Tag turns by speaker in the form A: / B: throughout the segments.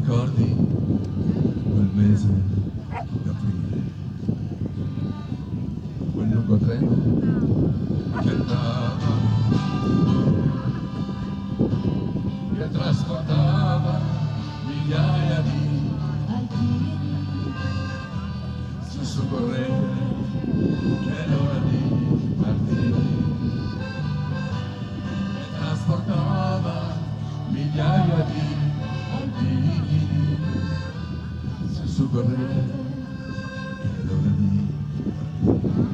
A: ricordi quel mese d'aprile, quel lungo treno che andava, che trasportava migliaia di alpini sul suo corrente, che è l'ora di partire, che trasportava migliaia di alpini sul suo corrente, che è l'ora di partire.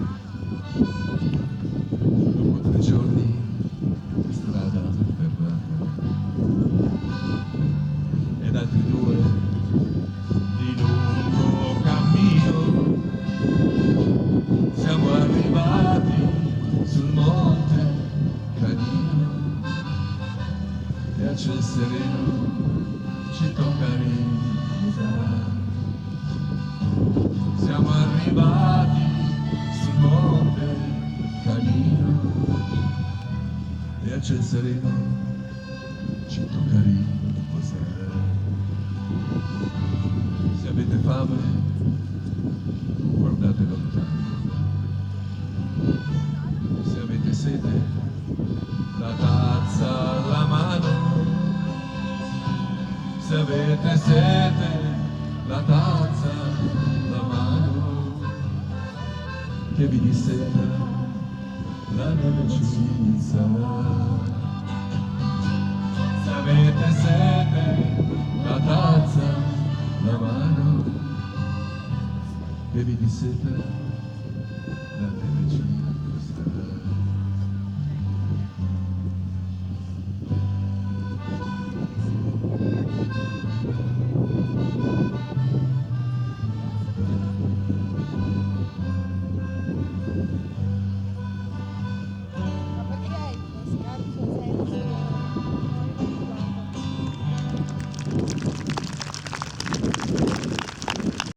A: Dopo 3 giorni di strada ferrata ed altri 2 di lungo cammino, siamo arrivati sul monte Canino e a ciel sereno ci tocca riposare. Siamo arrivati sul monte Canino e a ciel sereno ci tocca riposare. Se avete fame, guardate lontano. Se avete sete, la tazza alla mano. Se avete sete, la tazza alla mano. Che vi disseta la neve ci sarà. Se avete sete, la tazza alla mano. Che vi disseta